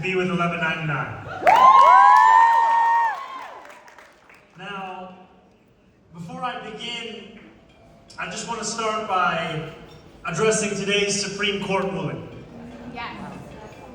be with 1199. Now, before I begin, I just want to start by addressing today's Supreme Court ruling. Yes.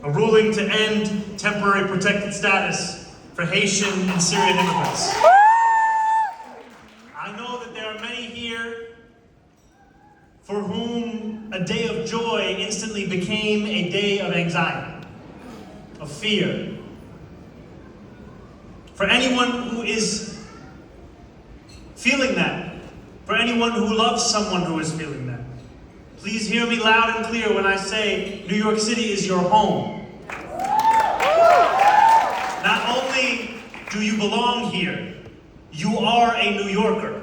A ruling to end temporary protected status for Haitian and Syrian immigrants. I know that there are many here for whom a day of joy instantly became a day of anxiety, of fear. For anyone who is feeling that, for anyone who loves someone who is feeling that, please hear me loud and clear when I say New York City is your home. Not only do you belong here, you are a New Yorker.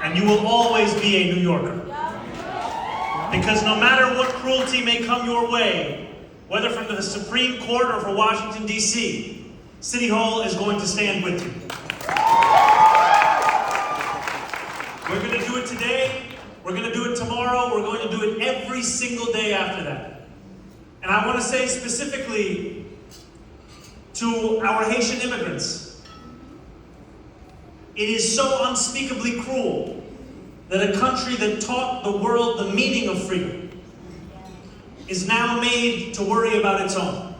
And you will always be a New Yorker. Because no matter what cruelty may come your way, whether from the Supreme Court or from Washington, D.C., City Hall is going to stand with you. We're going to do it today, we're going to do it tomorrow, we're going to do it every single day after that. And I want to say specifically to our Haitian immigrants, it is so unspeakably cruel that a country that taught the world the meaning of freedom is now made to worry about its own.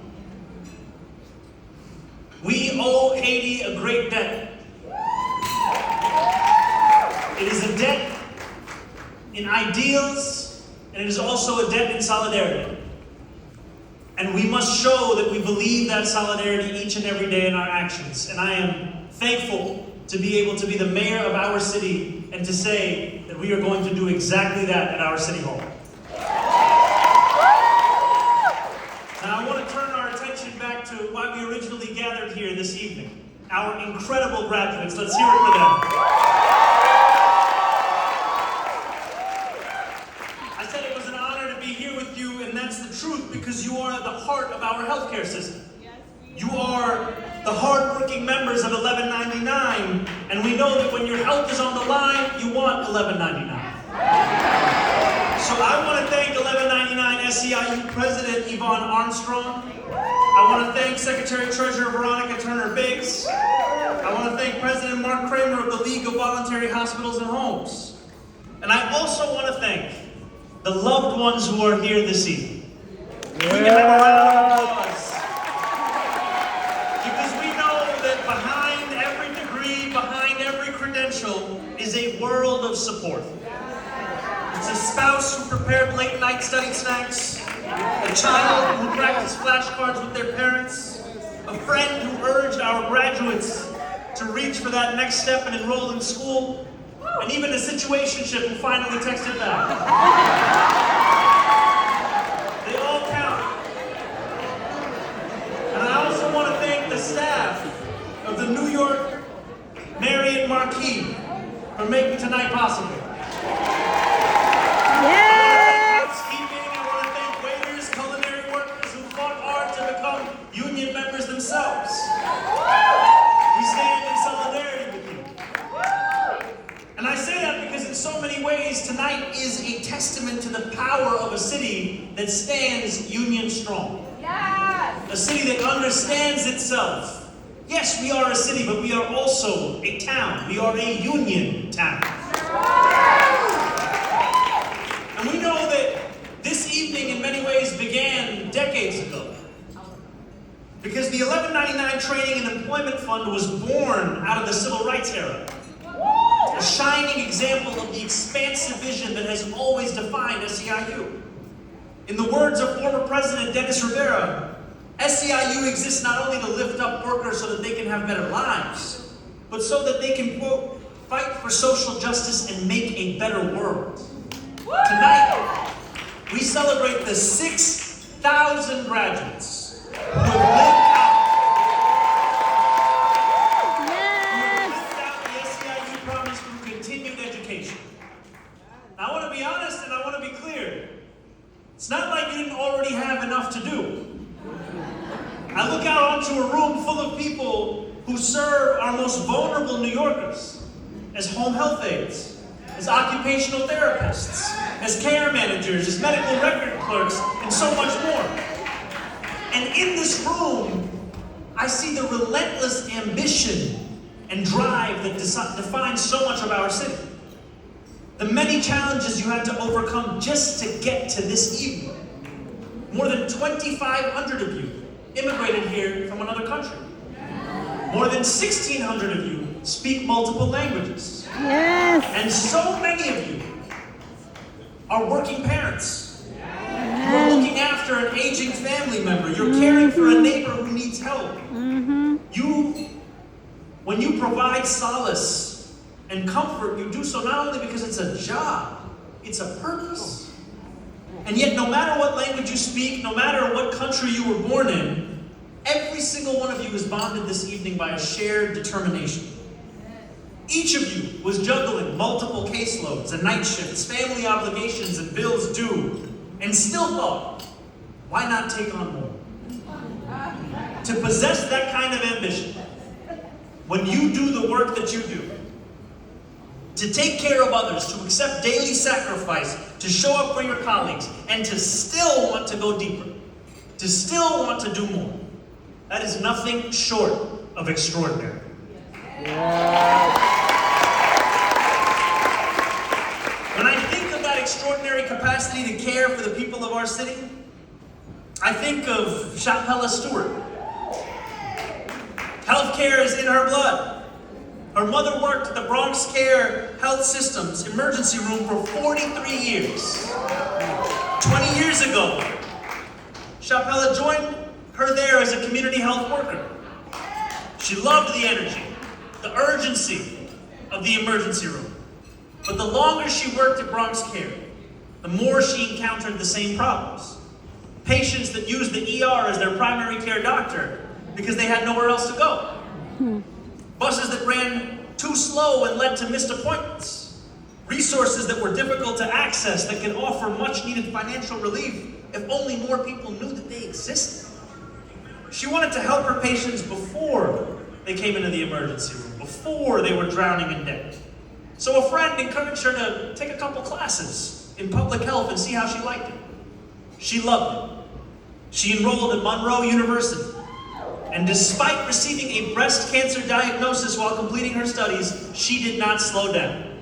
We owe Haiti a great debt. It is a debt in ideals, and it is also a debt in solidarity. And we must show that we believe that solidarity each and every day in our actions. And I am thankful to be able to be the mayor of our city and to say that we are going to do exactly that at our City Hall. Now I want to turn our attention back to why we originally gathered here this evening. Our incredible graduates. Let's hear it for them. I said it was an honor to be here with you, and that's the truth, because you are at the heart of our healthcare system. You are the hard-working members of 1199, and we know that when your health is on the line, you want 1199. So I want to thank 1199 SEIU President Yvonne Armstrong. I want to thank Secretary-Treasurer Veronica Turner-Biggs. I want to thank President Mark Kramer of the League of Voluntary Hospitals and Homes. And I also want to thank the loved ones who are here this evening. We can have a round of applause. Because we know that behind every degree, behind every credential, is a world of support. It's a spouse who prepared late night study snacks, a child who practiced flashcards with their parents, a friend who urged our graduates to reach for that next step and enroll in school, and even a situationship who finally texted back. They all count. And I also want to thank the staff of the New York Marriott Marquis for making tonight possible. Housekeeping, I want to thank waiters, culinary workers who fought hard to become union members themselves. We stand in solidarity with you. And I say that because in so many ways, tonight is a testament to the power of a city that stands union strong. Yes. A city that understands itself. Yes, we are a city, but we are also a town. We are a union town. And we know that this evening in many ways began decades ago. Because the 1199 Training and Employment Fund was born out of the Civil Rights era. A shining example of the expansive vision that has always defined SEIU. In the words of former President Dennis Rivera, SEIU exists not only to lift up workers so that they can have better lives, but so that they can, quote, fight for social justice and make a better world. Tonight, we celebrate the 6,000 graduates who have lived out the SEIU promise through continued education. Now, I want to be honest and I want to be clear. It's not like you didn't already have enough to do. I look out onto a room full of people who serve our most vulnerable New Yorkers as home health aides, as occupational therapists, as care managers, as medical record clerks, and so much more. And in this room, I see the relentless ambition and drive that defines so much of our city. The many challenges you had to overcome just to get to this evening. More than 2,500 of you immigrated here from another country. More than 1,600 of you speak multiple languages. Yes. And so many of you are working parents. You're looking after an aging family member. You're caring for a neighbor who needs help. When you provide solace and comfort, you do so not only because it's a job, it's a purpose. And yet, no matter what language you speak, no matter what country you were born in, every single one of you is bonded this evening by a shared determination. Each of you was juggling multiple caseloads and night shifts, family obligations and bills due, and still thought, why not take on more? To possess that kind of ambition, when you do the work that you do, to take care of others, to accept daily sacrifice, to show up for your colleagues, and to still want to go deeper, to still want to do more, that is nothing short of extraordinary. When I think of that extraordinary capacity to care for the people of our city, I think of Chapella Stewart. Healthcare is in her blood. Her mother worked at the Bronx Care Health System's emergency room for 43 years. 20 years ago, Chapella joined her there as a community health worker. She loved the energy, the urgency of the emergency room. But the longer she worked at Bronx Care, the more she encountered the same problems. Patients that used the ER as their primary care doctor because they had nowhere else to go. Buses that ran too slow and led to missed appointments. Resources that were difficult to access that could offer much needed financial relief if only more people knew that they existed. She wanted to help her patients before they came into the emergency room, before they were drowning in debt. So a friend encouraged her to take a couple classes in public health and see how she liked it. She loved it. She enrolled at Monroe University. And despite receiving a breast cancer diagnosis while completing her studies, she did not slow down.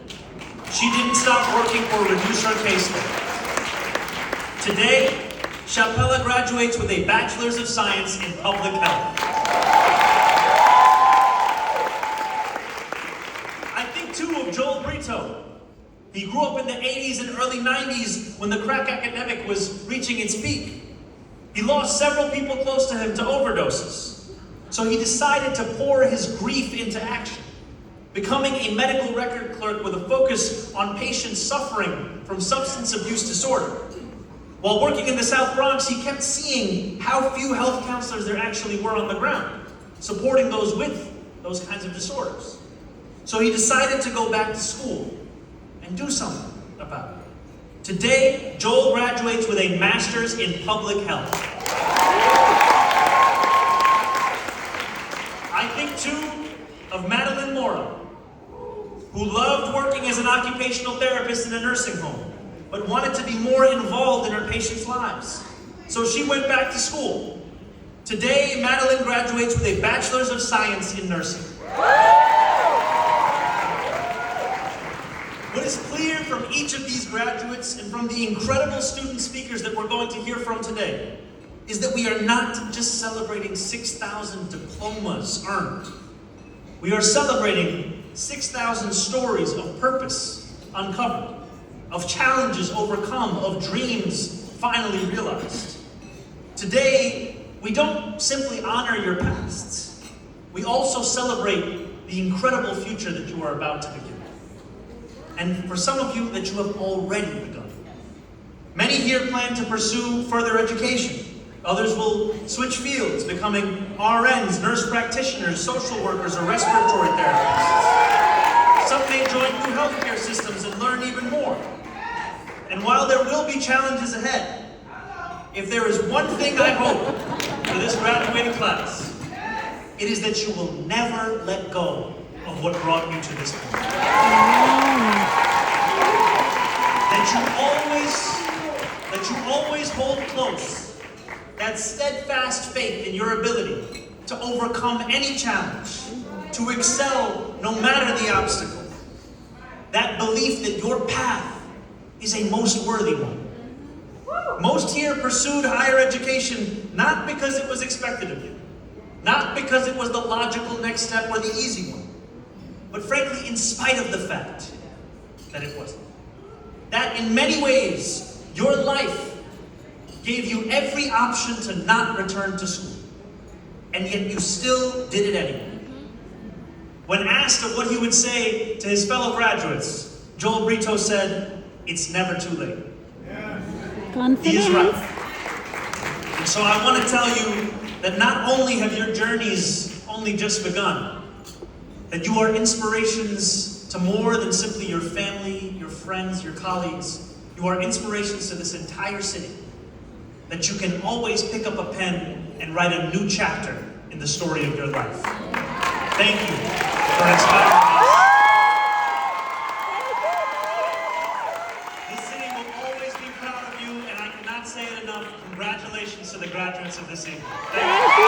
She didn't stop working or reduce her caseload. Today, Chapella graduates with a Bachelor's of Science in Public Health. I think too of Joel Brito. He grew up in the 80s and early 90s when the crack epidemic was reaching its peak. He lost several people close to him to overdoses. So he decided to pour his grief into action, becoming a medical record clerk with a focus on patients suffering from substance abuse disorder. While working in the South Bronx, he kept seeing how few health counselors there actually were on the ground, supporting those with those kinds of disorders. So he decided to go back to school and do something about it. Today, Joel graduates with a master's in public health. I think too of Madeline Mora, who loved working as an occupational therapist in a nursing home, but wanted to be more involved in her patients' lives. So she went back to school. Today, Madeline graduates with a Bachelor's of Science in Nursing. What is clear from each of these graduates and from the incredible student speakers that we're going to hear from today is that we are not just celebrating 6,000 diplomas earned. We are celebrating 6,000 stories of purpose uncovered, of challenges overcome, of dreams finally realized. Today, we don't simply honor your pasts. We also celebrate the incredible future that you are about to begin. And for some of you, that you have already begun. Many here plan to pursue further education. Others will switch fields, becoming RNs, nurse practitioners, social workers, or respiratory therapists. Some may join new healthcare systems and learn even more. And while there will be challenges ahead, if there is one thing I hope for this graduating class, it is that you will never let go of what brought you to this point. That you always hold close that steadfast faith in your ability to overcome any challenge, to excel no matter the obstacle. That belief that your path is a most worthy one. Most here pursued higher education not because it was expected of you, not because it was the logical next step or the easy one, but frankly in spite of the fact that it wasn't. That in many ways, your life gave you every option to not return to school, and yet you still did it anyway. When asked of what he would say to his fellow graduates, Joel Brito said, "It's never too late." He is right. And so I want to tell you that not only have your journeys only just begun, that you are inspirations to more than simply your family, your friends, your colleagues. You are inspirations to this entire city. That you can always pick up a pen and write a new chapter in the story of your life. Thank you for inspiring us. This city will always be proud of you, and I cannot say it enough. Congratulations to the graduates of this evening. Thank you.